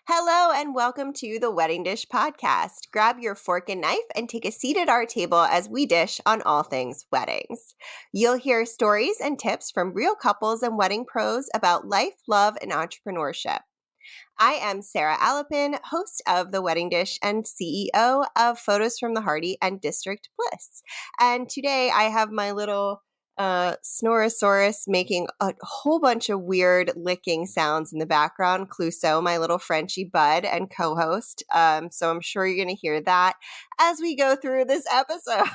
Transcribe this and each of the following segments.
Hello and welcome to the Wedding Dish Podcast. Grab your fork and knife and take a seat at our table as we dish on all things weddings. You'll hear stories and tips from real couples and wedding pros about life, love, and entrepreneurship. I am Sarah Alapin, host of The Wedding Dish and CEO of Photos from the Harty and District Bliss. And today I have my little Snorosaurus making a whole bunch of weird licking sounds in the background. Clouseau, my little Frenchie bud and co-host. So I'm sure you're going to hear that as we go through this episode.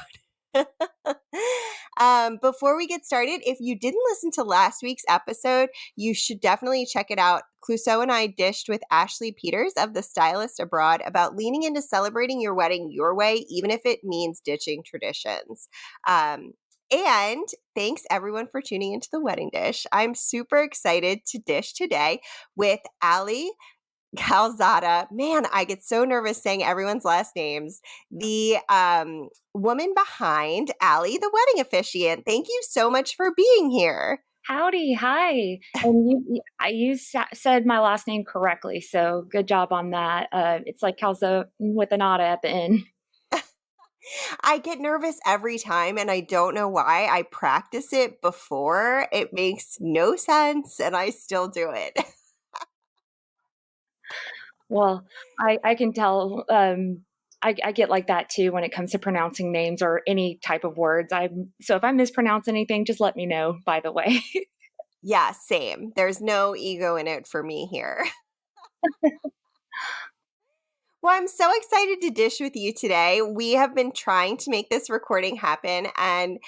Before we get started, if you didn't listen to last week's episode, you should definitely check it out. Clouseau and I dished with Ashley Peters of The Stylist Abroad about leaning into celebrating your wedding your way, even if it means ditching traditions. And thanks everyone for tuning into The Wedding Dish. I'm super excited to dish today with Allie Calzada. Man, I get so nervous saying everyone's last names. The woman behind Allie the Wedding Officiant. Thank you so much for being here. Howdy, hi. And you said my last name correctly, so good job on that. It's like Calzo with an odd at the end. I get nervous every time, and I don't know why. I practice it before. It makes no sense, and I still do it. Well, I can tell. I get like that too when it comes to pronouncing names or any type of words. So if I mispronounce anything, just let me know, by the way. Yeah, same. There's no ego in it for me here. Well, I'm so excited to dish with you today. We have been trying to make this recording happen, and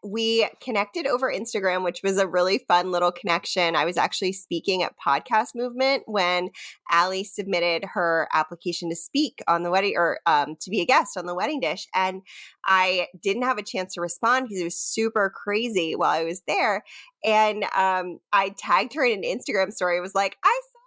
we connected over Instagram, which was a really fun little connection. I was actually speaking at Podcast Movement when Allie submitted her application to speak on the wedding or to be a guest on the Wedding Dish, and I didn't have a chance to respond because it was super crazy while I was there. And I tagged her in an Instagram story. It was like, I saw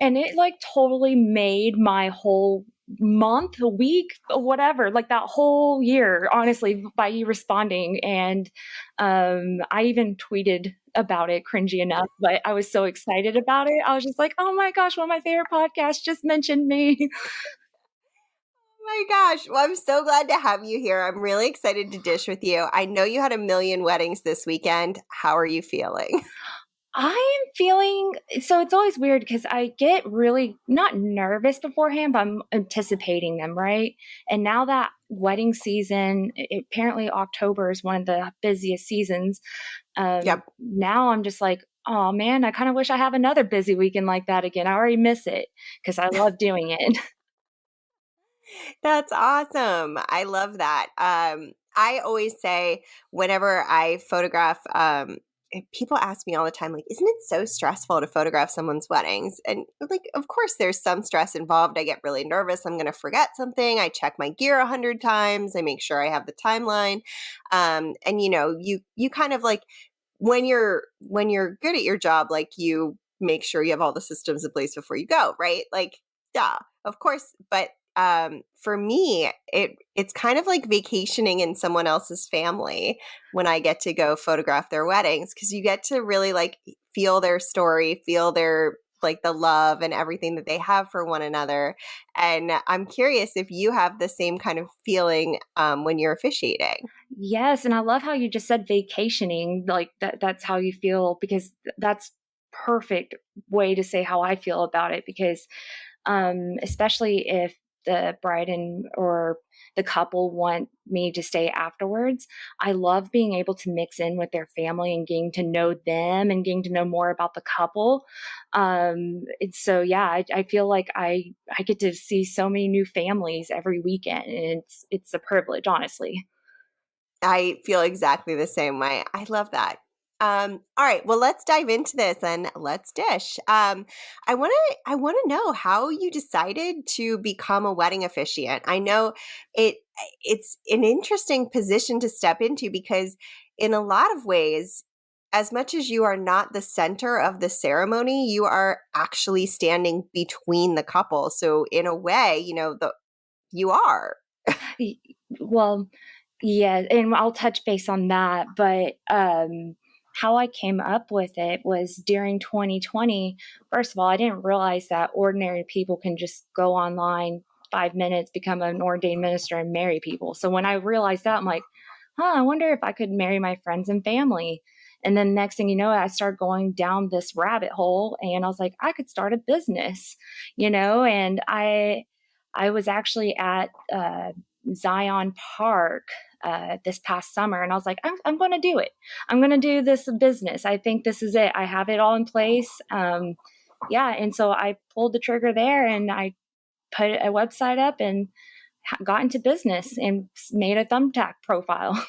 And it like totally made my whole month, a week, whatever, like that whole year, honestly, by you responding. And I even tweeted about it, cringy enough, but I was so excited about it. I was just like, oh my gosh, one of my favorite podcasts just mentioned me. my gosh. Well, I'm so glad to have you here. I'm really excited to dish with you. I know you had a million weddings this weekend. How are you feeling? I am feeling so it's always weird because I get really not nervous beforehand, but I'm anticipating them, right? And now that wedding season, apparently October is one of the busiest seasons. Yep. Now I'm just like, oh man, I kind of wish I have another busy weekend like that again. I already miss it because I love doing it. That's awesome. I love that. I always say whenever I photograph, people ask me all the time, like, isn't it so stressful to photograph someone's weddings? And like, of course, there's some stress involved. I get really nervous. I'm going to forget something. I check my gear 100 times. I make sure I have the timeline. And you kind of like when you're good at your job, like you make sure you have all the systems in place before you go, right? Like, yeah, of course. But for me, it's kind of like vacationing in someone else's family when I get to go photograph their weddings, because you get to really like feel their story, feel their like the love and everything that they have for one another. And I'm curious if you have the same kind of feeling when you're officiating. Yes, and I love how you just said vacationing, like that's how you feel, because that's perfect way to say how I feel about it, because especially if the bride or the couple want me to stay afterwards, I love being able to mix in with their family and getting to know them and getting to know more about the couple. And so, yeah, I feel like I get to see so many new families every weekend, and it's a privilege, honestly. I feel exactly the same way. I love that. All right, well, let's dive into this and let's dish. I want to know how you decided to become a wedding officiant. I know it's an interesting position to step into because in a lot of ways, as much as you are not the center of the ceremony, you are actually standing between the couple. So in a way, you are. Well, yeah, and I'll touch base on that, but how I came up with it was during 2020. First of all, I didn't realize that ordinary people can just go online 5 minutes, become an ordained minister, and marry people. So when I realized that, I'm like, I wonder if I could marry my friends and family. And then next thing you know, I started going down this rabbit hole, and I was like, I could start a business, and I was actually at Zion Park this past summer, and I was like, I'm going to do it. I'm going to do this business. I think this is it. I have it all in place. Yeah. And so I pulled the trigger there, and I put a website up and got into business and made a thumbtack profile.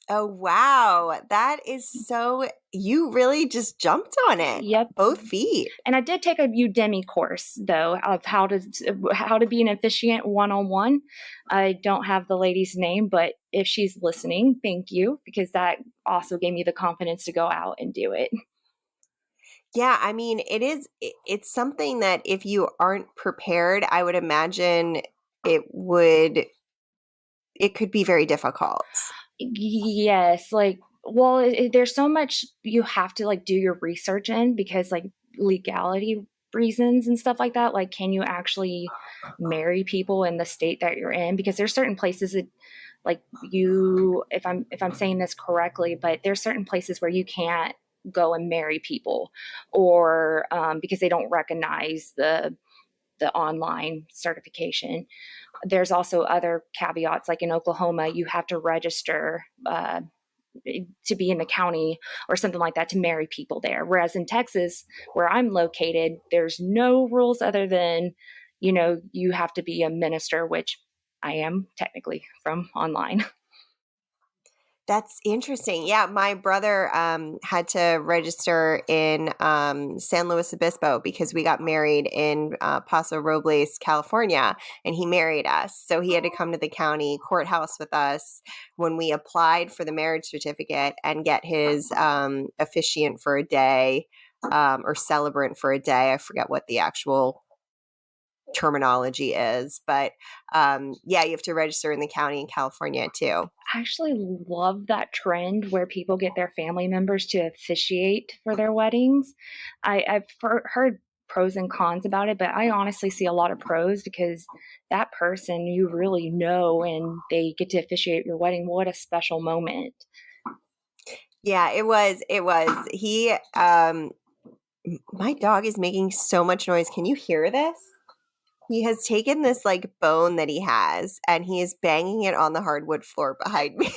Oh, wow. That is so, you really just jumped on it, Yep. both feet. And I did take a Udemy course though of how to be an officiant one-on-one. I don't have the lady's name, but if she's listening, thank you, because that also gave me the confidence to go out and do it. Yeah, I mean, it's something that if you aren't prepared, I would imagine it could be very difficult. Yes, well, there's so much you have to do your research in, because legality reasons and stuff like that. Like, can you actually marry people in the state that you're in? Because there's certain places that, if I'm saying this correctly, but there's certain places where you can't go and marry people, or because they don't recognize the online certification. There's also other caveats, like in Oklahoma, you have to register to be in the county or something like that to marry people there. Whereas in Texas, where I'm located, there's no rules other than, you have to be a minister, which I am technically from online. That's interesting. Yeah, my brother had to register in San Luis Obispo because we got married in Paso Robles, California, and he married us. So he had to come to the county courthouse with us when we applied for the marriage certificate and get his officiant for a day or celebrant for a day. I forget what the actual terminology is, but yeah, you have to register in the county in California too. I actually love that trend where people get their family members to officiate for their weddings. I've heard pros and cons about it, but I honestly see a lot of pros, because that person you really know and they get to officiate your wedding. What a special moment. Yeah, it was he my dog is making so much noise. Can you hear this? He has taken this bone that he has and he is banging it on the hardwood floor behind me.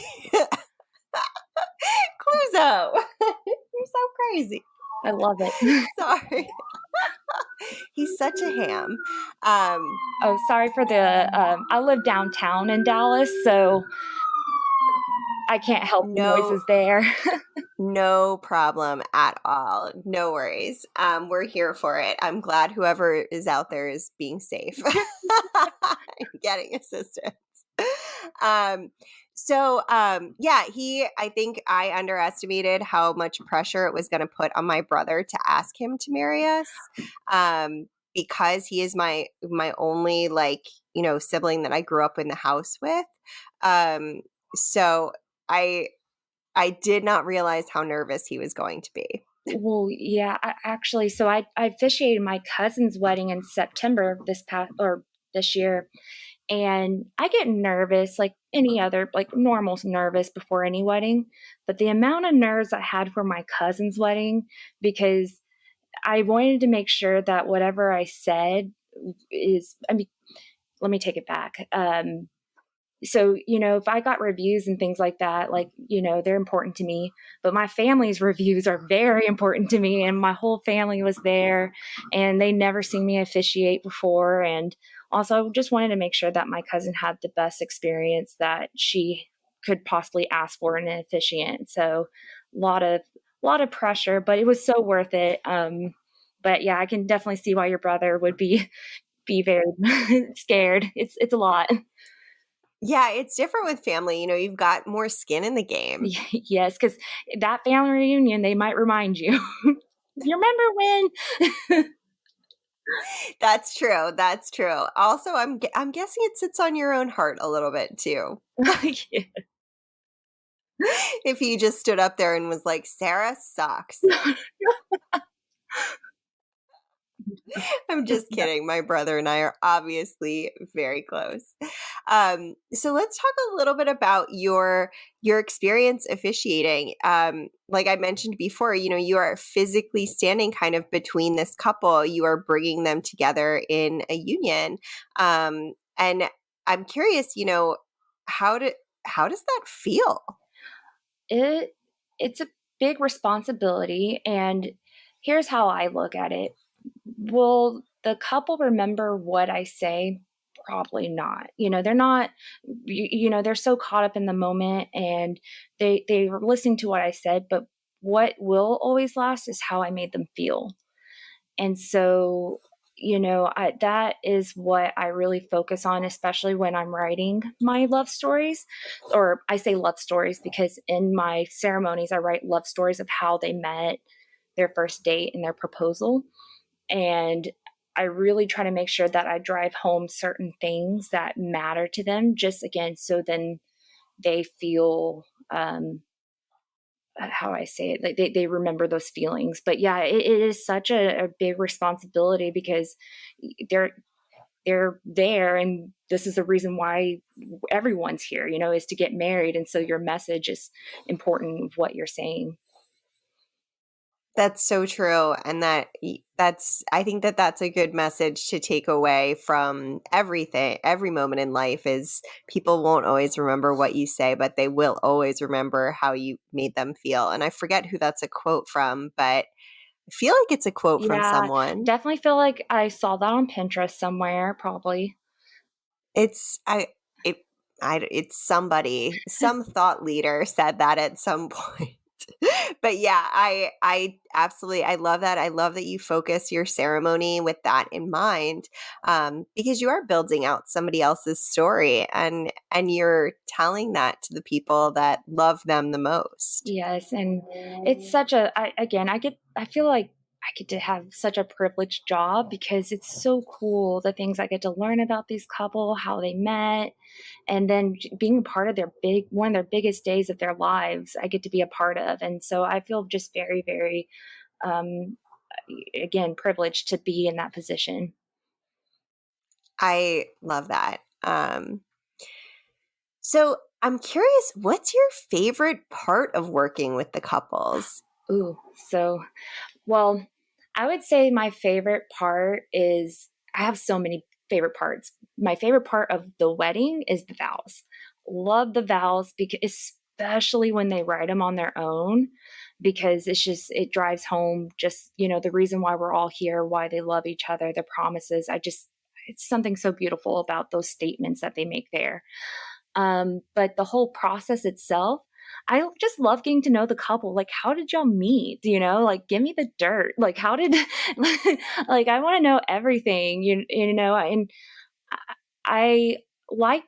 Cluzo. You're so crazy. I love it. Sorry. He's such a ham. Oh, sorry for I live downtown in Dallas, so I can't help the No, noises there. no problem at all. No worries. We're here for it. I'm glad whoever is out there is being safe. Getting assistance. Um, yeah, I think I underestimated how much pressure it was going to put on my brother to ask him to marry us. Because he is my only sibling that I grew up in the house with. So I did not realize how nervous he was going to be. Well, yeah, actually, so I officiated my cousin's wedding in September this year, and I get nervous like any other, normal nervous before any wedding. But the amount of nerves I had for my cousin's wedding, because I wanted to make sure that whatever I said let me take it back. So, if I got reviews and things like that, they're important to me, but my family's reviews are very important to me. And my whole family was there and they never seen me officiate before. And also just wanted to make sure that my cousin had the best experience that she could possibly ask for in an officiant. So a lot of pressure, but it was so worth it. But yeah, I can definitely see why your brother would be very scared. It's a lot. Yeah, it's different with family. You've got more skin in the game. Yes, because that family reunion, they might remind you. You remember when? That's true. That's true. Also, I'm guessing it sits on your own heart a little bit too. Yeah. If he just stood up there and was like, Sarah sucks. I'm just Yeah. kidding. My brother and I are obviously very close. So let's talk a little bit about your experience officiating. Like I mentioned before, you are physically standing kind of between this couple. You are bringing them together in a union, and I'm curious. How do how does that feel? It it's a big responsibility, and here's how I look at it. Will the couple remember what I say? Probably not. They're not, they're so caught up in the moment, and they're listening to what I said, but what will always last is how I made them feel. And so, that is what I really focus on, especially when I'm writing my love stories. Or I say love stories because in my ceremonies, I write love stories of how they met, their first date, and their proposal. And I really try to make sure that I drive home certain things that matter to them, just again, so then they feel, how I say it, like they remember those feelings. But yeah, it is such a big responsibility because they're they're there, and this is the reason why everyone's here, is to get married. And so your message is important of what you're saying. That's so true. And I think that that's a good message to take away from everything. Every moment in life is people won't always remember what you say, but they will always remember how you made them feel. And I forget who that's a quote from, but I feel like it's a quote from Yeah, someone. definitely feel like I saw that on Pinterest somewhere, probably. It's it it's somebody, some thought leader said that at some point. But yeah, I absolutely I love that. I love that you focus your ceremony with that in mind, because you are building out somebody else's story, and you're telling that to the people that love them the most. Yes, and it's such a again, I feel like I get to have such a privileged job because it's so cool the things I get to learn about these couple, how they met, and then being a part of their big one of their biggest days of their lives, I get to be a part of. And so I feel just very, very, um, again, privileged to be in that position. I love that. So I'm curious, what's your favorite part of working with the couples? Ooh, so well, I would say my favorite part is I have so many favorite parts. My favorite part of the wedding is the vows. Love the vows because especially when they write them on their own, because it drives home just, the reason why we're all here, why they love each other, their promises. It's something so beautiful about those statements that they make there. But the whole process itself, I just love getting to know the couple. Like, how did y'all meet? Like, give me the dirt. Like, how did, like, I want to know everything, and I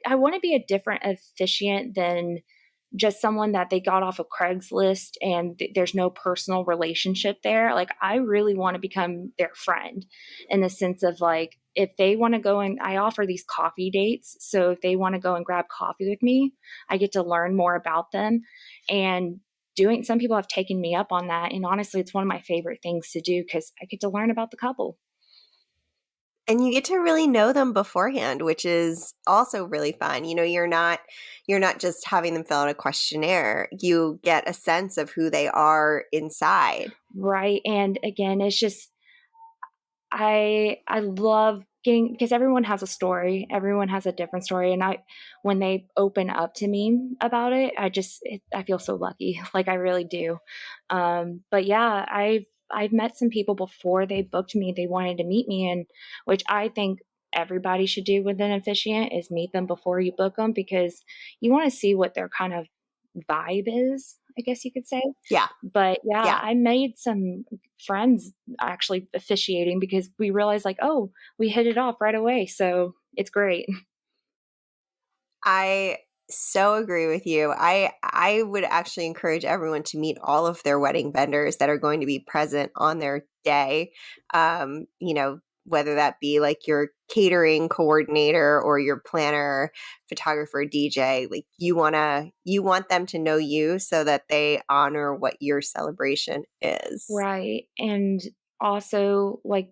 I want to be a different officiant than just someone that they got off of Craigslist and there's no personal relationship there. Like, I really want to become their friend in the sense of like, if they want to go and I offer these coffee dates. So if they want to go and grab coffee with me, I get to learn more about them. And some people have taken me up on that. And honestly, it's one of my favorite things to do because I get to learn about the couple. And you get to really know them beforehand, which is also really fun. You're not just having them fill out a questionnaire. You get a sense of who they are inside. Right. And again, it's just, I love getting because everyone has a story. Everyone has a different story, and when they open up to me about it, I feel so lucky. Like I really do. But yeah, I've met some people before they booked me. They wanted to meet me, and which I think everybody should do with an officiant is meet them before you book them because you want to see what their kind of vibe is, I guess you could say. Yeah. But yeah, Yeah. I made some friends actually officiating because we realized like, oh, we hit it off right away. So it's great. I so agree with you. I would actually encourage everyone to meet all of their wedding vendors that are going to be present on their day. whether that be like your catering coordinator or your planner, photographer, DJ. Like you want them to know you so that they honor what your celebration is. Right. And also, like,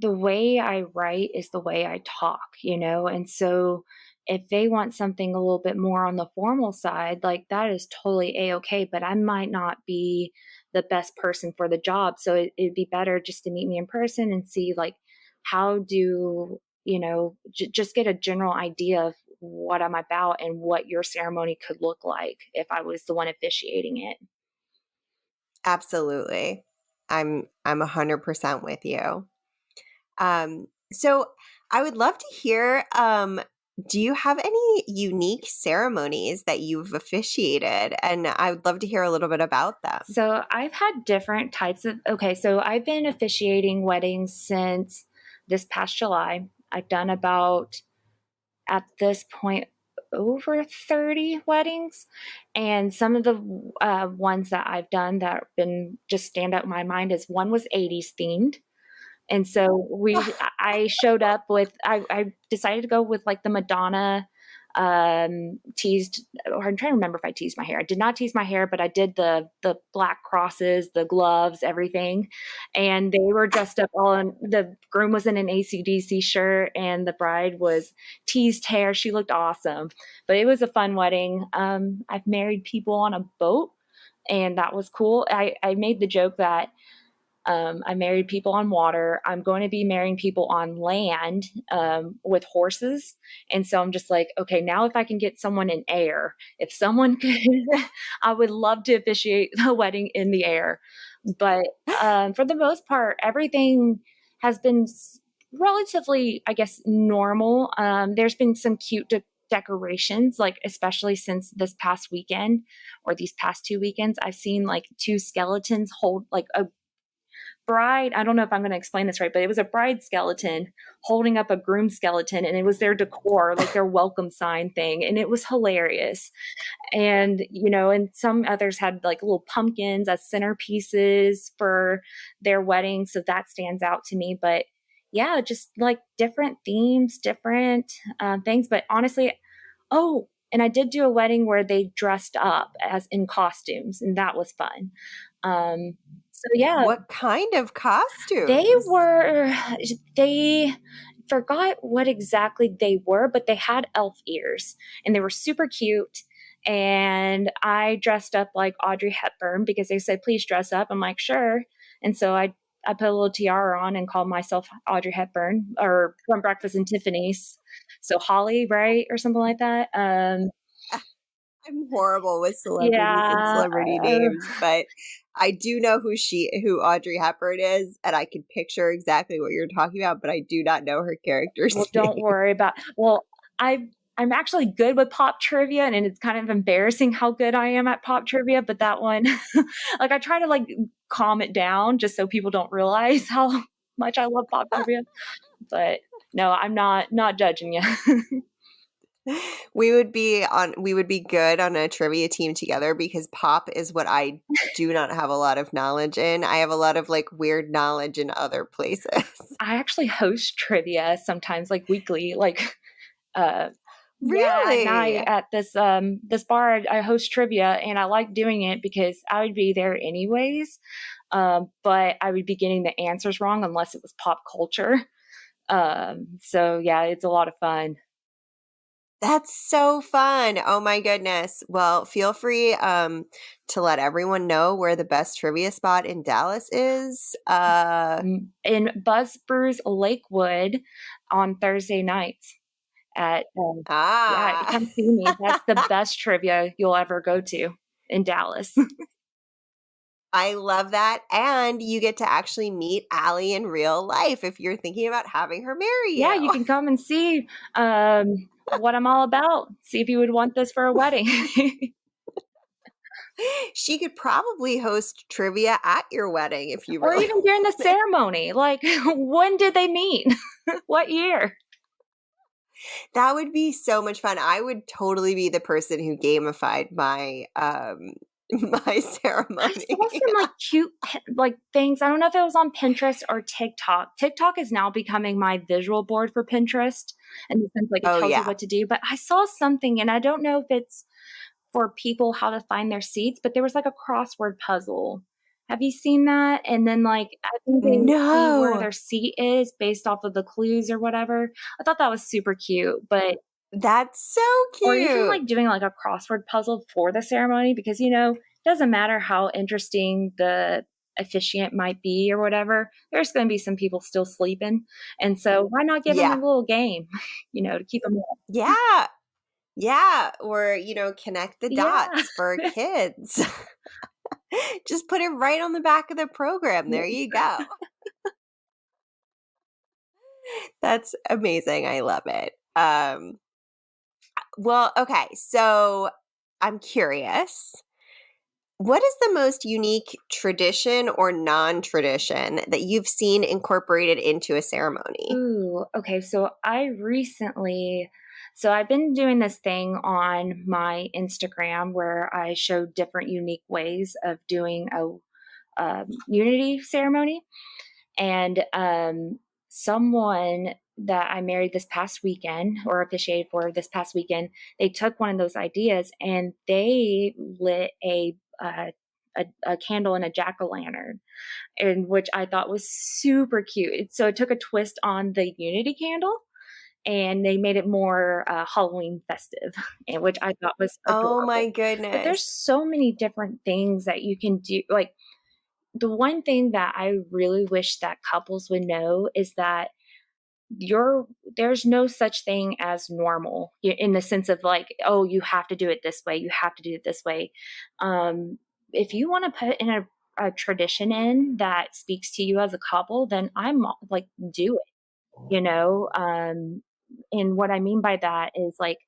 the way I write is the way I talk, you know? And so if they want something a little bit more on the formal side, like that is totally a-okay, but I might not be the best person for the job. So it'd be better just to meet me in person and see like how do, you know, just get a general idea of what I'm about and what your ceremony could look like if I was the one officiating it. Absolutely. I'm 100% with you. So I would love to hear, do you have any unique ceremonies that you've officiated? And I would love to hear a little bit about them. So I've had different types of, okay, so I've been officiating weddings since this past July. I've done about, at this point, over 30 weddings. And some of the ones that I've done that have been just stand out in my mind is one was 80s themed. And so I showed up with, I decided to go with like the Madonna teased, or I'm trying to remember if I teased my hair. I did not tease my hair, but I did the black crosses, the gloves, everything. And they were dressed up all in, the groom was in an AC/DC shirt and the bride was teased hair. She looked awesome, but it was a fun wedding. I've married people on a boat and that was cool. I made the joke that I married people on water. I'm going to be marrying people on land with horses. And so I'm just like, okay, now if I can get someone in air, if someone could, I would love to officiate the wedding in the air. But for the most part, everything has been relatively, I guess, normal. There's been some cute decorations, like especially since this past weekend or these past 2 weekends, I've seen like two skeletons hold like a bride. I don't know if I'm going to explain this right, but it was a bride skeleton holding up a groom skeleton, and it was their decor, like their welcome sign thing. And it was hilarious. And, you know, and some others had like little pumpkins as centerpieces for their wedding. So that stands out to me. But yeah, just like different themes, different things. But honestly, oh, and I did do a wedding where they dressed up as in costumes, and that was fun. So yeah, What kind of they costumes? were, they forgot what exactly they were, but they had elf ears and they were super cute. And I dressed up like Audrey Hepburn because they said, please dress up. I'm like, sure. And so I put a little tiara on and called myself Audrey Hepburn or from Breakfast and Tiffany's. So Holly, right? Or something like that. I'm horrible with celebrities and Yeah. celebrity names, but I do know who Audrey Hepburn is, and I can picture exactly what you're talking about, but I do not know her character's Well, don't name. worry about. Well, I'm actually good with pop trivia, and it's kind of embarrassing how good I am at pop trivia. But that one, like, I try to like calm it down just so people don't realize how much I love pop trivia. But no, I'm not judging you. We would be good on a trivia team together because pop is what I do not have a lot of knowledge in. I have a lot of like weird knowledge in other places. I actually host trivia sometimes, like weekly, like uh yeah, at Really? night at this bar I host trivia and I like doing it because I would be there anyways. But I would be getting the answers wrong unless it was pop culture. So yeah, it's a lot of fun. That's so fun. Oh my goodness. Well, feel free to let everyone know where the best trivia spot in Dallas is. In Buzz Brews Lakewood on Thursday nights at yeah, Ah. come see me. That's the best trivia you'll ever go to in Dallas. I love that. And you get to actually meet Allie in real life if you're thinking about having her marry Yeah, you. you can come and see what I'm all about. See if you would want this for a wedding. She could probably host trivia at your wedding if you Or really even during the want it. ceremony. Like, when did they meet? What year? That would be so much fun. I would totally be the person who gamified my My I saw ceremony. some like cute like things. I don't know if it was on Pinterest or TikTok. TikTok is now becoming my visual board for Pinterest in the sense like it Oh, tells you yeah. what to do. But I saw something and I don't know if it's for people how to find their seats, but there was like a crossword puzzle. Have you seen that? And then like I think they see where No. their seat is based off of the clues or whatever. I thought that was super cute, but That's so or even cute. like doing like a crossword puzzle for the ceremony because it doesn't matter how interesting the officiant might be or whatever, there's going to be some people still sleeping, and so why not give them a Yeah. little game to keep them up. Yeah. Yeah. Or, connect the Yeah. dots for kids. Just put it right on the back of the program. There you go. That's amazing. I love it. Well, okay. So I'm curious. What is the most unique tradition or non tradition that you've seen incorporated into a ceremony? Ooh, okay. So I've been doing this thing on my Instagram where I show different unique ways of doing a unity ceremony. And someone that I married this past weekend or officiated for this past weekend, they took one of those ideas and they lit a candle in a jack o' lantern, and which I thought was super cute. So it took a twist on the unity candle and they made it more Halloween festive, and which I thought was Oh my adorable. But there's goodness. so many different things that you can do. Like the one thing that I really wish that couples would know is that you're there's no such thing as normal in the sense of like, oh, you have to do it this way, you have to do it this way. If you want to put in a tradition in that speaks to you as a couple, then I'm like, do it. And what I mean by that is like,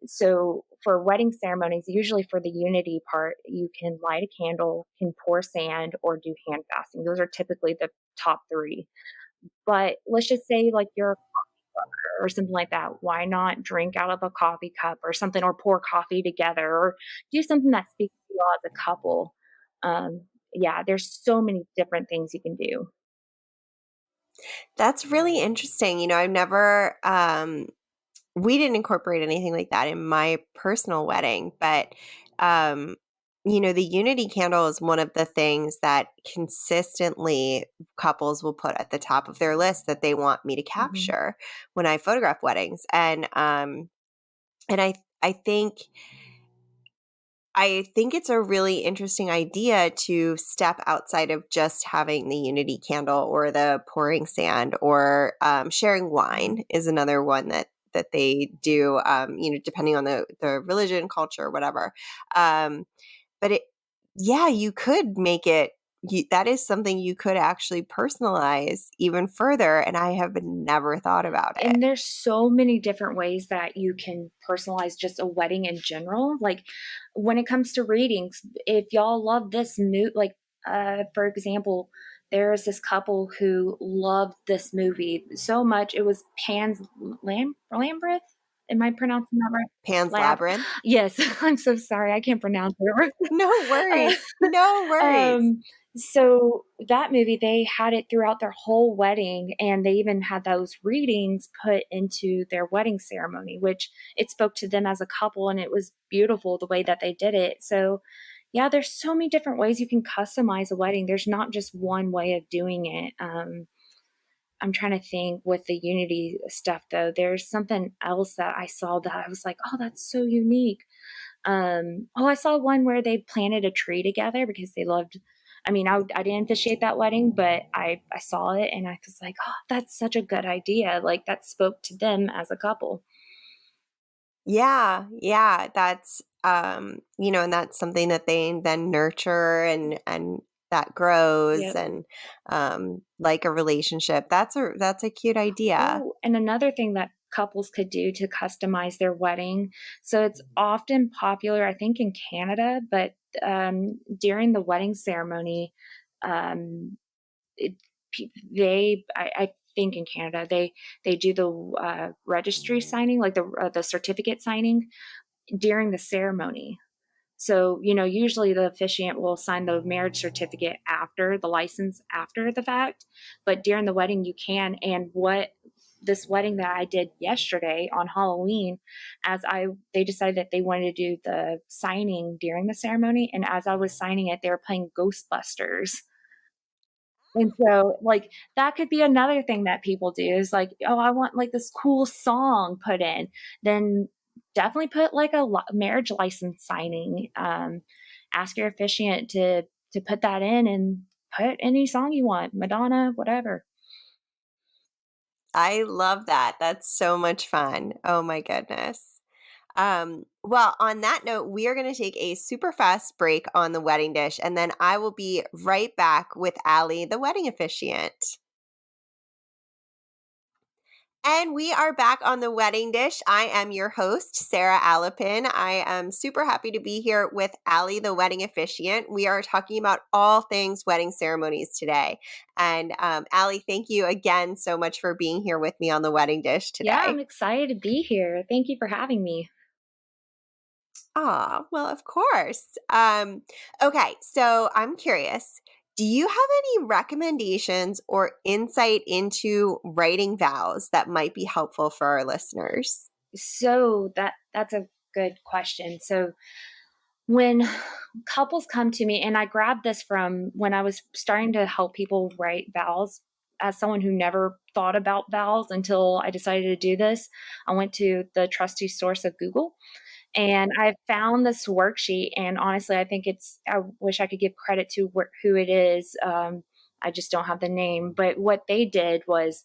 so for wedding ceremonies, usually for the unity part, you can light a candle, can pour sand, or do hand fasting. Those are typically the top three. But let's just say like you're a or something like that. Why not drink out of a coffee cup or something, or pour coffee together, or do something that speaks to you all as a couple? Yeah, there's so many different things you can do. That's really interesting. I've never we didn't incorporate anything like that in my personal wedding, but um the unity candle is one of the things that consistently couples will put at the top of their list that they want me to Mhm. capture when I photograph weddings. And I think it's a really interesting idea to step outside of just having the unity candle or the pouring sand or sharing wine is another one that they do, depending on the religion, culture, whatever. But yeah, you could make it. That is something you could actually personalize even further, and I have never thought about it. And there's so many different ways that you can personalize just a wedding in general. Like when it comes to readings, if y'all love this mood, like for example, there's this couple who loved this movie so much. It was Pan's Lambreth. Am I pronouncing that right? Pan's Lab. Labyrinth. Yes, I'm so sorry. I can't pronounce it. No Uh, worries. No worries. so that movie, they had it throughout their whole wedding, and they even had those readings put into their wedding ceremony, which it spoke to them as a couple, and it was beautiful the way that they did it. So, yeah, there's so many different ways you can customize a wedding. There's not just one way of doing it. I'm trying to think with the unity stuff though. There's something else that I saw that I was like, oh, that's so unique. I saw one where they planted a tree together because they loved. I mean, I didn't officiate that wedding, but I saw it and I was like, oh, that's such a good idea. Like that spoke to them as a couple. Yeah, yeah, that's and that's something that they then nurture and that grows Yep. and like a relationship. That's a cute idea. Oh, and another thing that couples could do to customize their wedding. So it's often popular, I think, in Canada, but during the wedding ceremony, um, it, I think in Canada, they do the registry signing, like the certificate signing during the ceremony. So, usually the officiant will sign the marriage certificate after the license after the fact, but during the wedding you can. And what this wedding that I did yesterday on Halloween, they decided that they wanted to do the signing during the ceremony, and as I was signing it, they were playing Ghostbusters. And so, like, that could be another thing that people do is like, oh, I want like this cool song put in. Then definitely put like a marriage license signing. Ask your officiant to put that in and put any song you want, Madonna, whatever. I love that. That's so much fun. Oh my goodness. Well, on that note, we are going to take a super fast break on the wedding dish, and then I will be right back with Allie, the wedding officiant. And we are back on the wedding dish. I am your host, Sarah Alapin. I am super happy to be here with Allie, the wedding officiant. We are talking about all things wedding ceremonies today. And Allie, thank you again so much for being here with me on the wedding dish Yeah, I'm today. excited to be here. Thank you for having me. Ah, well, of course. Okay, so I'm curious. Do you have any recommendations or insight into writing vows that might be helpful for our listeners? So that's a good question. So when couples come to me, and I grabbed this from when I was starting to help people write vows, as someone who never thought about vows until I decided to do this, I went to the trusty source of Google, and I found this worksheet. And honestly, I wish I could give credit to who it is. I just don't have the name. But what they did was,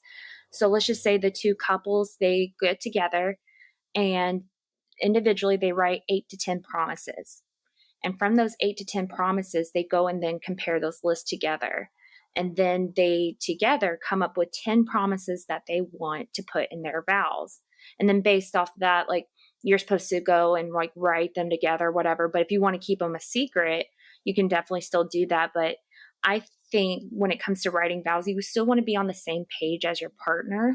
so let's just say the two couples, they get together and individually they write 8 to 10 promises. And from those 8 to 10 promises, they go and then compare those lists together. And then they together come up with 10 promises that they want to put in their vows. And then based off of that, like, you're supposed to go and like write them together, whatever. But if you want to keep them a secret, you can definitely still do that. But I think when it comes to writing vows, you still want to be on the same page as your partner,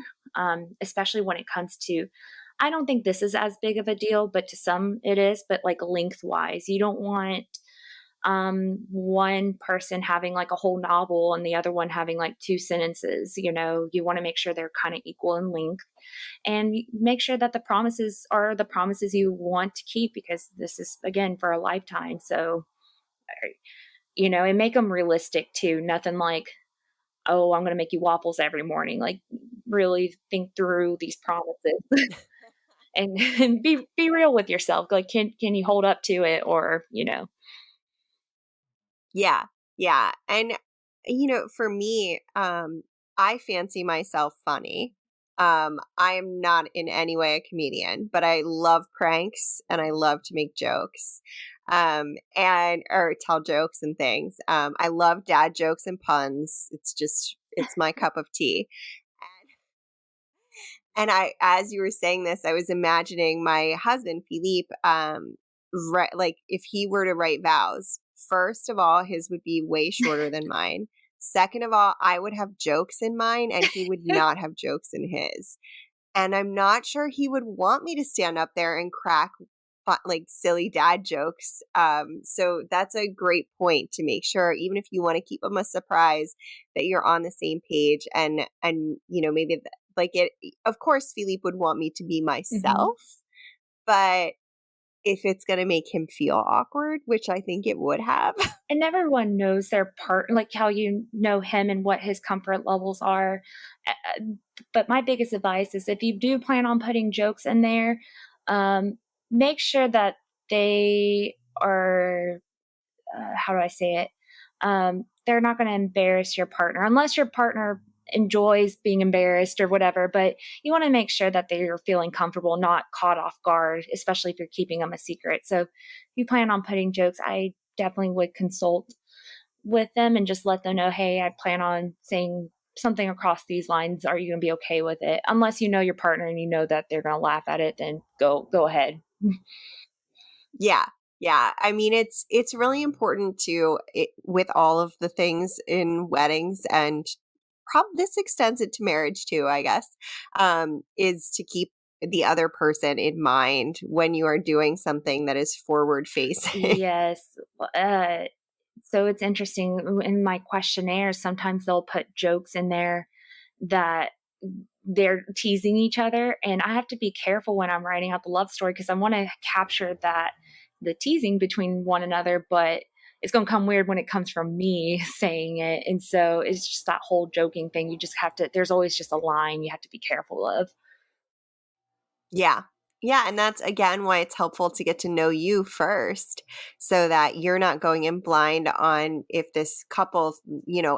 especially when it comes to, I don't think this is as big of a deal, but to some it is, but like lengthwise. You don't want one person having like a whole novel and the other one having like two sentences. You want to make sure they're kind of equal in length, and make sure that the promises are the promises you want to keep, because this is again for a lifetime. So, and make them realistic too. Nothing like, oh, I'm going to make you waffles every morning. Like, really think through these promises. And be real with yourself. Like, can you hold up to it, or Yeah, yeah. And, for me, I fancy myself funny. I am not in any way a comedian, but I love pranks and I love to make jokes. And or tell jokes and things. I love dad jokes and puns. It's my cup of tea. And as you were saying this, I was imagining my husband, Philippe, like if he were to write vows, first of all, his would be way shorter than mine. Second of all, I would have jokes in mine and he would not have jokes in his. And I'm not sure he would want me to stand up there and crack like silly dad jokes. So that's a great point to make sure, even if you want to keep them a surprise, that you're on the same page. And maybe like it. Of course, Philippe would want me to be Mhm. myself, but if it's going to make him feel awkward, which I think it would have. And everyone knows their part, like how you know him and what his comfort levels are. Uh, But my biggest advice is, if you do plan on putting jokes in there, um, make sure that they are, how do I say it? They're not going to embarrass your partner, unless your partner enjoys being embarrassed or whatever. But you want to make sure that they're feeling comfortable, not caught off guard, especially if you're keeping them a secret. So if you plan on putting jokes, I definitely would consult with them and just let them know, hey, I plan on saying something across these lines. Are you going to be okay with it? Unless you know your partner and you know that they're going to laugh at it, then go ahead. Yeah. Yeah. I mean, it's really important with all of the things in weddings, and probably this extends it to marriage too, I guess, is to keep the other person in mind when you are doing something that is forward facing. Yes. Uh, so it's interesting in my questionnaire, sometimes they'll put jokes in there that they're teasing each other. And I have to be careful when I'm writing out the love story because I want to capture that the teasing between one another, but it's going to come weird when it comes from me saying it. And so it's just that whole joking thing. You just have to, there's always just a line you have to be careful of. Yeah. Yeah. And that's again why it's helpful to get to know you first so that you're not going in blind on if this couple,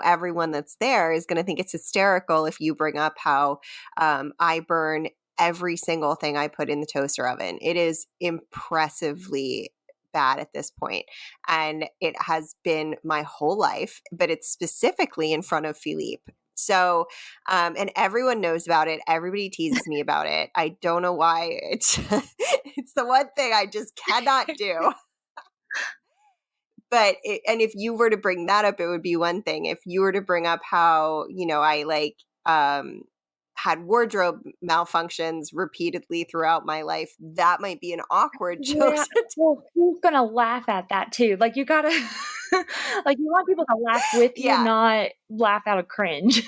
everyone that's there is going to think it's hysterical if you bring up how I burn every single thing I put in the toaster oven. It is impressively bad at this point, and it has been my whole life, but it's specifically in front of Philippe. So, and everyone knows about it. Everybody teases me about it. I don't know why. It's the one thing I just cannot do. And if you were to bring that up, it would be one thing. If you were to bring up how, I had wardrobe malfunctions repeatedly throughout my life, that might be an awkward joke. Yeah. Well, who's gonna laugh at that too? Like you gotta like you want people to laugh with you, Yeah. not laugh out of cringe.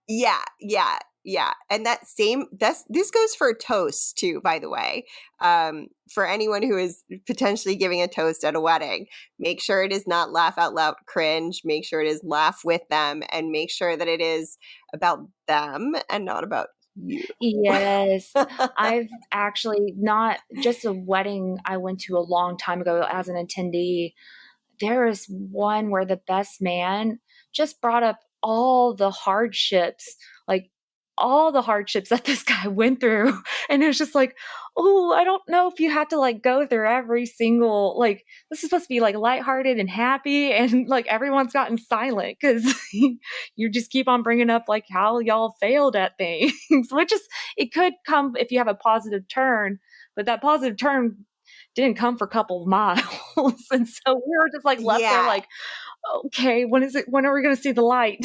Yeah, yeah, yeah. And this goes for toasts too, by the way. For anyone who is potentially giving a toast at a wedding, make sure it is not laugh out loud cringe. Make sure it is laugh with them, and make sure that it is about them and not about you. Yes. I've actually not just a wedding I went to a long time ago as an attendee. There is one where the best man just brought up all the hardships, like all the hardships that this guy went through. And it was just like, oh, I don't know if you have to like go through every single, like, this is supposed to be like lighthearted and happy. And like everyone's gotten silent because you just keep on bringing up like how y'all failed at things, which is, it could come if you have a positive turn, but that positive turn didn't come for a couple of miles. And so we were just like left there Yeah. like, okay, when is it, when are we going to see the light?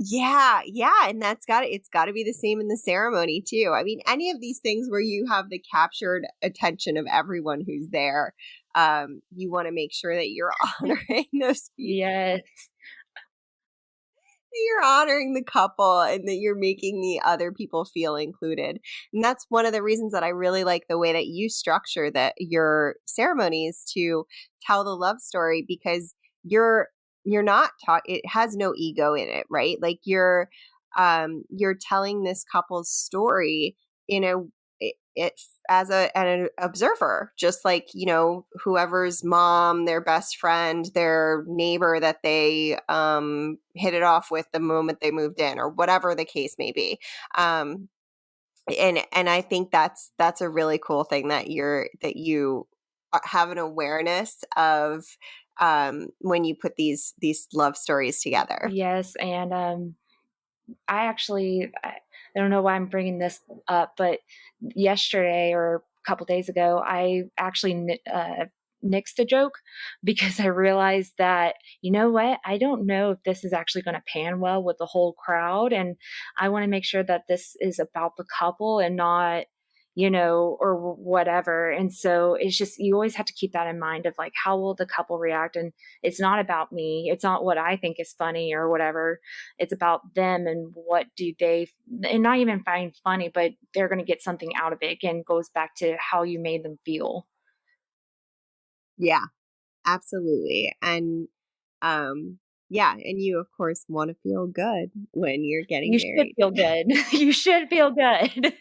Yeah, yeah, and it's got to be the same in the ceremony too. I mean, any of these things where you have the captured attention of everyone who's there, you want to make sure that you're honoring those people. Yes. You're honoring the couple and that you're making the other people feel included. And that's one of the reasons that I really like the way that you structure that your ceremonies to tell the love story, because you're not taught, it has no ego in it, right? Like you're telling this couple's story in it as an observer, just like whoever's mom, their best friend, their neighbor that they hit it off with the moment they moved in, or whatever the case may be. And I think that's a really cool thing that you have an awareness of when you put these love stories together. Yes. And I actually, I don't know why I'm bringing this up, but yesterday or a couple days ago, I actually nixed a joke because I realized that, you know what, I don't know if this is actually going to pan well with the whole crowd. And I want to make sure that this is about the couple and not, or whatever. And so it's just, you always have to keep that in mind of like, how will the couple react? And it's not about me. It's not what I think is funny or whatever. It's about them and what do they, and not even find funny, but they're going to get something out of it. Again, goes back to how you made them feel. Yeah, absolutely. And yeah, and you of course want to feel good when you're getting You should married. feel good. You should feel good.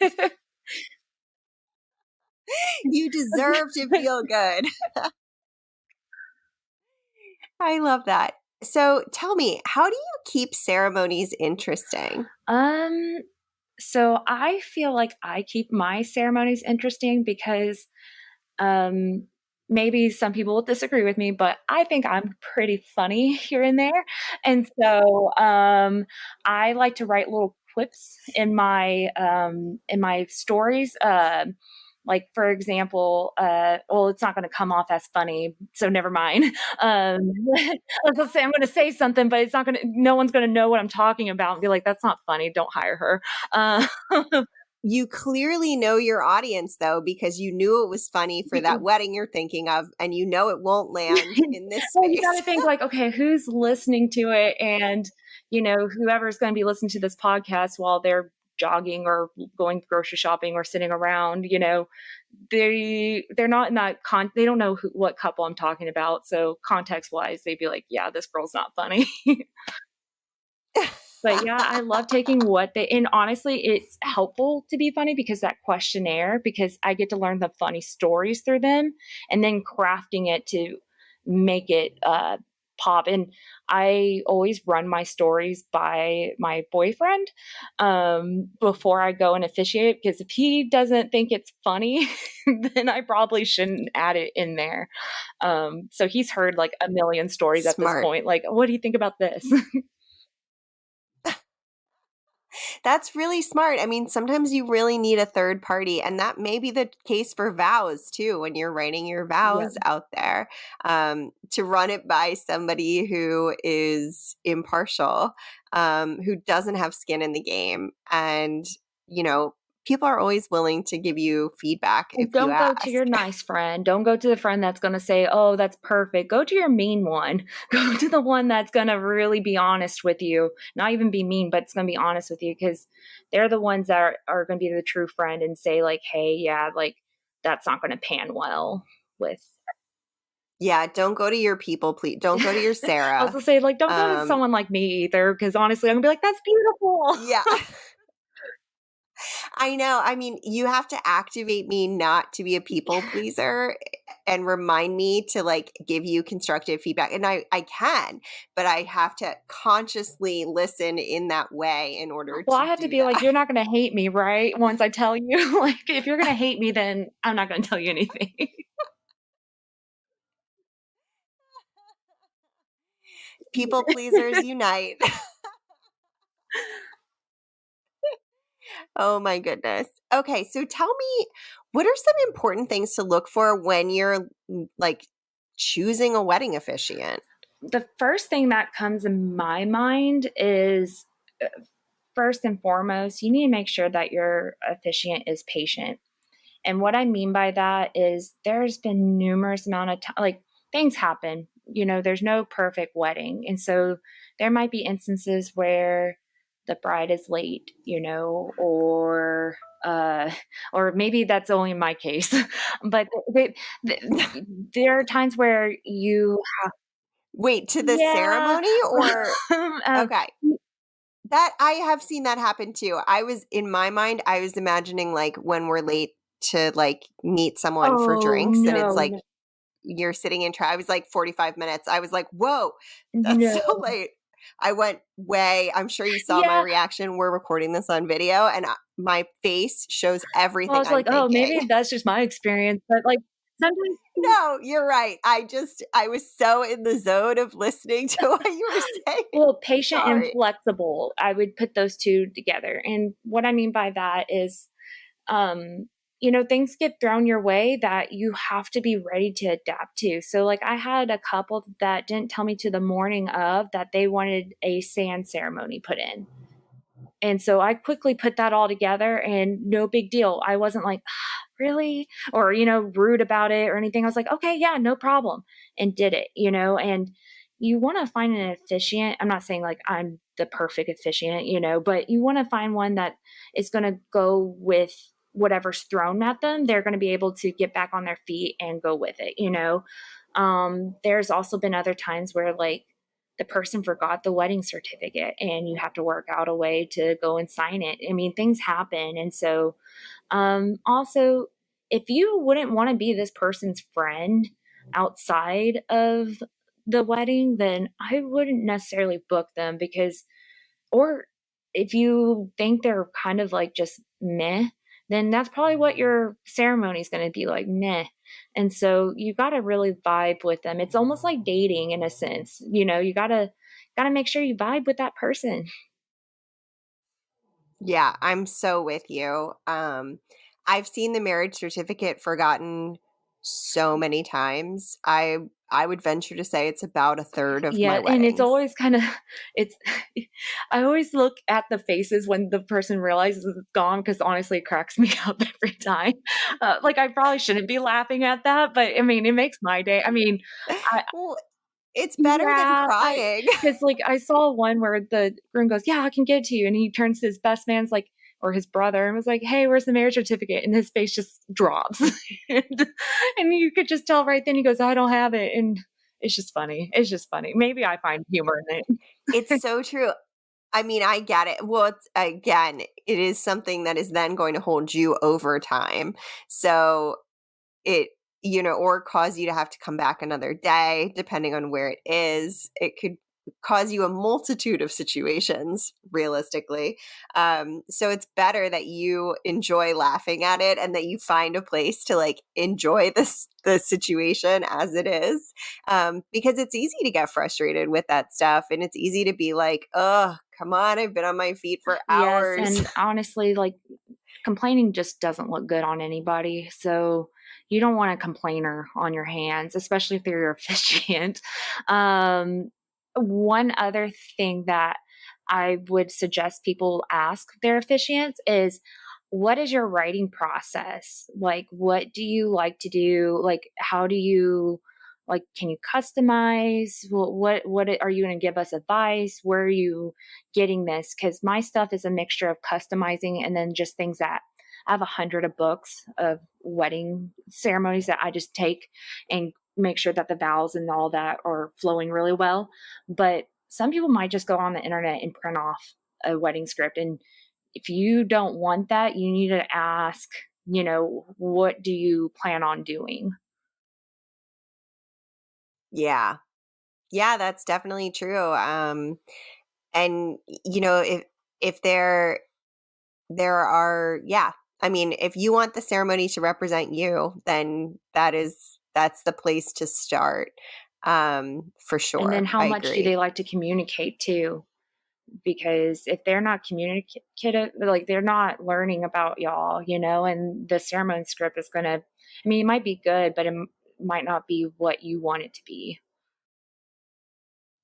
You deserve to feel good. I love that. So tell me, how do you keep ceremonies interesting? um, so I feel like I keep my ceremonies interesting because Um, maybe some people will disagree with me, but I think I'm pretty funny here and there. And so I like to write little quips in my stories. Like, for example, well, it's not going to come off as funny, so never mind. Let's say I'm going to say something, but it's not going to, no one's going to know what I'm talking about and be like, that's not funny. Don't hire her. You clearly know your audience though, because you knew it was funny for that wedding you're thinking of, and you know it won't land in this Well, you got to space. think like, okay, who's listening to it? And, whoever's going to be listening to this podcast while they're jogging or going grocery shopping or sitting around, they're not in that they don't know what couple I'm talking about. So context wise, they'd be like, yeah, this girl's not funny. But yeah, I love taking and honestly, it's helpful to be funny because that questionnaire, because I get to learn the funny stories through them and then crafting it to make it pop. And I always run my stories by my boyfriend before I go and officiate, because if he doesn't think it's funny, then I probably shouldn't add it in there. So he's heard like a million stories at this Smart. point. Like, what do you think about this? That's really smart. I mean, sometimes you really need a third party, and that may be the case for vows too, when you're writing your vows out there, to run it by somebody who is impartial, who doesn't have skin in the game. And, people are always willing to give you feedback if you Don't go to ask. your nice friend. Don't go to the friend that's going to say, oh, that's perfect. Go to your mean one. Go to the one that's going to really be honest with you. Not even be mean, but it's going to be honest with you, because they're the ones that are going to be the true friend and say, like, hey, yeah, like, that's not going to pan well with. Yeah, don't go to your people, please. Don't go to your I Sarah. also say, like, don't go to someone like me either, because honestly, I'm going to be like, that's beautiful. Yeah. I know. I mean, you have to activate me not to be a people pleaser and remind me to like give you constructive feedback. And I can, but I have to consciously listen in that way in order Well, to I have to do be like, that. you're not going to hate me, right? Once I tell you, like, if you're going to hate me, then I'm not going to tell you anything. People pleasers unite. Oh my goodness. Okay, so tell me, what are some important things to look for when you're like choosing a wedding officiant? The first thing that comes in my mind is, first and foremost, you need to make sure that your officiant is patient. And what I mean by that is there's been numerous amount of time, like, things happen, there's no perfect wedding. And so there might be instances where the bride is late, or maybe that's only my case, but there are times where you, Wait, to the yeah, ceremony or um, okay. That I have seen that happen too. I was in my mind, I was imagining like when we're late to like meet someone for oh drinks and it's like no, you're sitting in I was like 45 minutes. I was like, "Whoa, that's so no, late." I went way. I'm sure you saw my yeah. reaction. We're recording this on video and my face shows Well, I everything was I'm like, oh, maybe thinking. that's just my experience, but like sometimes, No, you're right. I was so in the zone of listening to what you were saying. well, patient and Sorry. flexible, I would put those two together. And what I mean by that is, um, things get thrown your way that you have to be ready to adapt to. So, like, I had a couple that didn't tell me to the morning of that they wanted a sand ceremony put in. And so I quickly put that all together, and no big deal. I wasn't like, really? Or, rude about it or anything. I was like, okay, yeah, no problem. And did it, and you want to find an officiant. I'm not saying like I'm the perfect officiant, but you want to find one that is going to go with whatever's thrown at them. They're going to be able to get back on their feet and go with it, There's also been other times where like the person forgot the wedding certificate and you have to work out a way to go and sign it. I mean, things happen. And so, also, if you wouldn't want to be this person's friend outside of the wedding, then I wouldn't necessarily book them, because, or if you think they're kind of like just meh, then that's probably what your ceremony is going to be like, meh. And so you got to really vibe with them. It's almost like dating in a sense, you got to make sure you vibe with that person. Yeah, I'm so with you. I've seen the marriage certificate forgotten so many times. I would venture to say it's about a third of my Yeah, and it's weddings. always kind of it's I always look at the faces when the person realizes it's gone because honestly, it cracks me up every time. Like I probably shouldn't be laughing at that, but I mean, it makes my day. I mean, I Well, it's better than yeah, I crying. because like I saw one where the groom goes, "Yeah, I can get it to you," and he turns to his best man's like or his brother and was like, "Hey, where's the marriage certificate?" And his face just drops, and you could just tell right then he goes, "I don't have it," and it's just funny. It's just funny. Maybe I find humor in It's it. so true. I mean, I get it. Well, it's, again, it is something that is then going to hold you over time. So it, or cause you to have to come back another day, depending on where it is. It could cause you a multitude of situations, realistically. So it's better that you enjoy laughing at it and that you find a place to like enjoy the situation as it is. Because it's easy to get frustrated with that stuff, and it's easy to be like, oh, come on, I've been on my feet for Yes, hours. and honestly, like complaining just doesn't look good on anybody. So you don't want a complainer on your hands, especially if they're your officiant. One other thing that I would suggest people ask their officiants is what is your writing process? Like, what do you like to do? Like, how do you like? Can you customize? What are you going to give us advice? Where are you getting this? Because my stuff is a mixture of customizing and then just things that I have 100 of books of wedding ceremonies that I just take and make sure that the vows and all that are flowing really well. But some people might just go on the internet and print off a wedding script. And if you don't want that, you need to ask, what do you plan on doing? Yeah. Yeah, that's definitely true. And if there are, yeah, I mean, if you want the ceremony to represent you, then that's the place to start. For And then sure. how I much do they agree. like to communicate too? Because if they're not communicative, like they're not learning about y'all, and the ceremony script is going to, I mean, it might be good, but it might not be what you want it to be.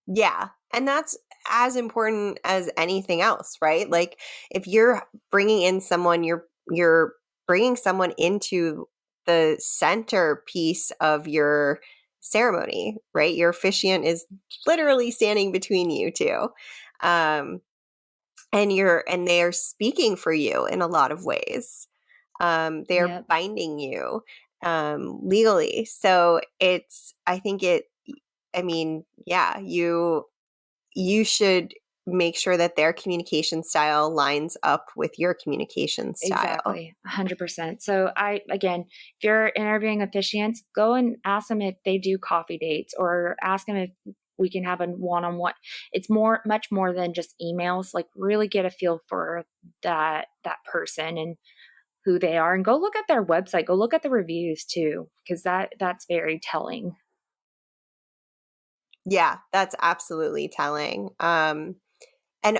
Yeah. And that's as important as anything else, right? Like if you're bringing in someone, you're bringing someone into the centerpiece of your ceremony, right? Your officiant is literally standing between you two. Um, and they are speaking for you in a lot of ways. They're Yep, binding you legally. So I think I mean, yeah, you should make sure that their communication style lines up with your communication style. exactly. 100%. So again, if you're interviewing officiants, go and ask them if they do coffee dates or ask them if we can have a one-on-one. It's much more than just emails. Like really get a feel for that person and who they are and go look at their website, go look at the reviews too because that's very telling. Yeah, that's absolutely telling. And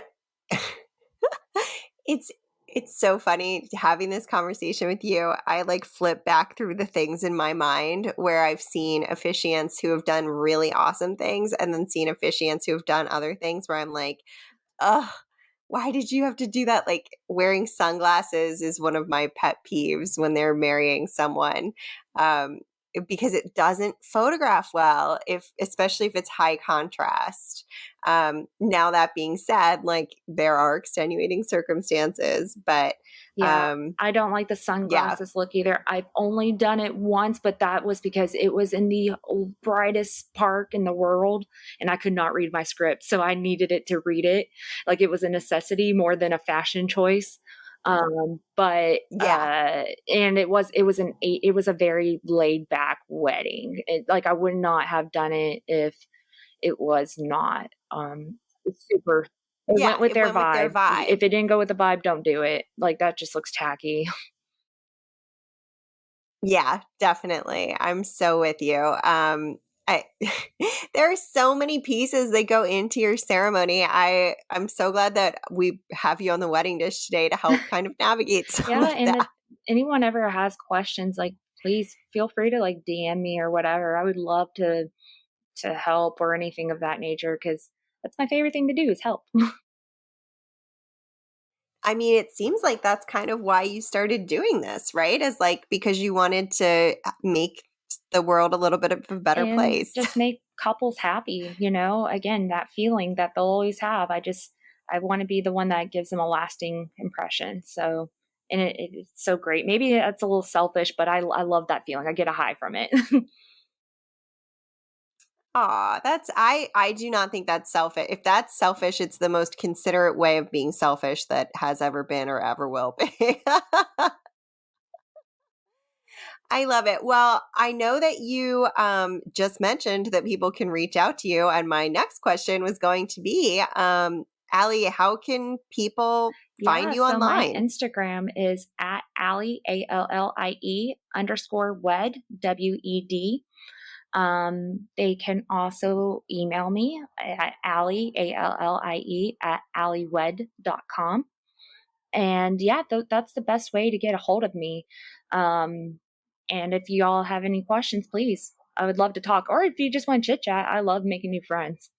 it's it's so funny having this conversation with you. I like flip back through the things in my mind where I've seen officiants who have done really awesome things and then seen officiants who have done other things where I'm like, oh, why did you have to do that? Like wearing sunglasses is one of my pet peeves when they're marrying someone. Um, because it doesn't photograph well, if especially if it's high contrast. Now that being said, like there are extenuating circumstances, but Yeah, um, I don't like the yeah, sunglasses look either. I've only done it once, but that was because it was in the brightest park in the world and I could not read my script. So I needed it to read it. Like it was a necessity more than a fashion choice. But yeah, and it was a very laid back wedding. Like I would not have done it if it was not super. It yeah. went with It their went with their vibe. vibe. If it didn't go with the vibe, don't do it. Like that just looks tacky. Yeah, definitely. I'm so with you. I there are so many pieces that go into your ceremony. I'm so glad that we have you on the wedding dish today to help kind of navigate some Yeah, of that. anyone ever has questions, like, please feel free to like DM me or whatever. I would love to help or anything of that nature, because that's my favorite thing to do is help. I mean, it seems like that's kind of why you started doing this, right? Is like because you wanted to make the world a little bit of a better And place. just make couples happy, you know? Again, that feeling that they'll always have. I want to be the one that gives them a lasting impression. So, and it's so great. Maybe that's a little selfish, but I love that feeling. I get a high from it. Aw, I do not think that's selfish. If that's selfish, it's the most considerate way of being selfish that has ever been or ever will be. I love it. Well, I know that you just mentioned that people can reach out to you, and my next question was going to be, Allie, how can people find Yeah, you so my online? Instagram is at Allie, ALLIE underscore wed, WED. They can also email me at Allie, ALLIE, at alliewed.com. And yeah, that's the best way to get a hold of me. Um, and if you all have any questions, please, I would love to talk. Or if you just want to chit chat, I love making new friends.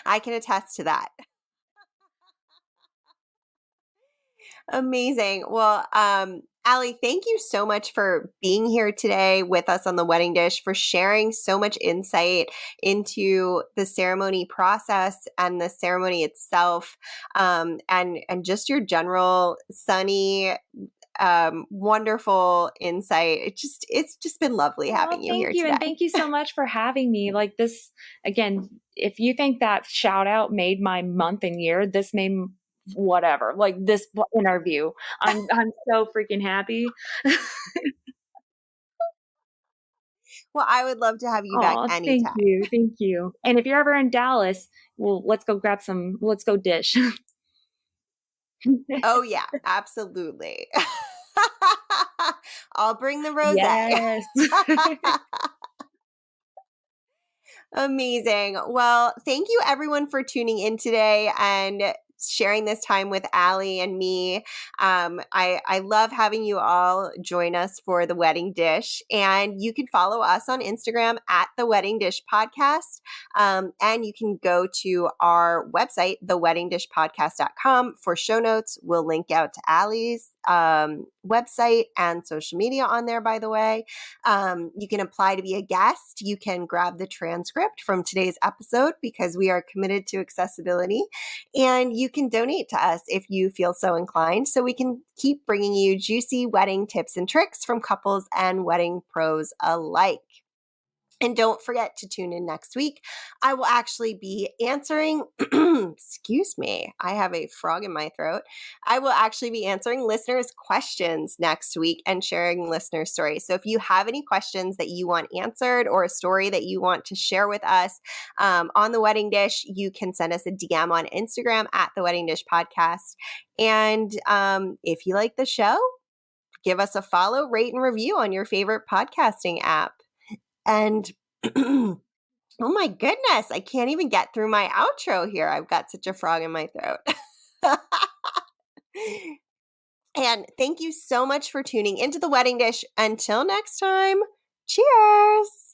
I can attest to that. Amazing. Well, Allie, thank you so much for being here today with us on the Wedding Dish, for sharing so much insight into the ceremony process and the ceremony itself, and just your general sunny, wonderful insight. It's just been lovely Oh, having you thank here you. And today. thank you so much for having me. Like this, again, if you think that shout out made my month and year, this made whatever, like this interview. I'm so freaking happy. Well, I would love to have you back Oh, thank anytime. you. Thank you. And if you're ever in Dallas, well, let's go dish. Oh yeah, absolutely. I'll bring the rosé. Yes. Amazing. Well, thank you everyone for tuning in today and sharing this time with Allie and me. I love having you all join us for the Wedding Dish, and you can follow us on Instagram at the Wedding Dish Podcast, and you can go to our website, theweddingdishpodcast.com, for show notes. We'll link out to Allie's website and social media on there, by the way. You can apply to be a guest. You can grab the transcript from today's episode because we are committed to accessibility. And you can donate to us if you feel so inclined, so we can keep bringing you juicy wedding tips and tricks from couples and wedding pros alike. And don't forget to tune in next week. I will actually be answering, excuse me, I have a frog in my throat. I will actually be answering listeners' questions next week and sharing listener stories. So if you have any questions that you want answered or a story that you want to share with us on the Wedding Dish, you can send us a DM on Instagram at the Wedding Dish Podcast. And if you like the show, give us a follow, rate, and review on your favorite podcasting app. And oh my goodness, I can't even get through my outro here. I've got such a frog in my throat. And thank you so much for tuning into the Wedding Dish. Until next time, cheers.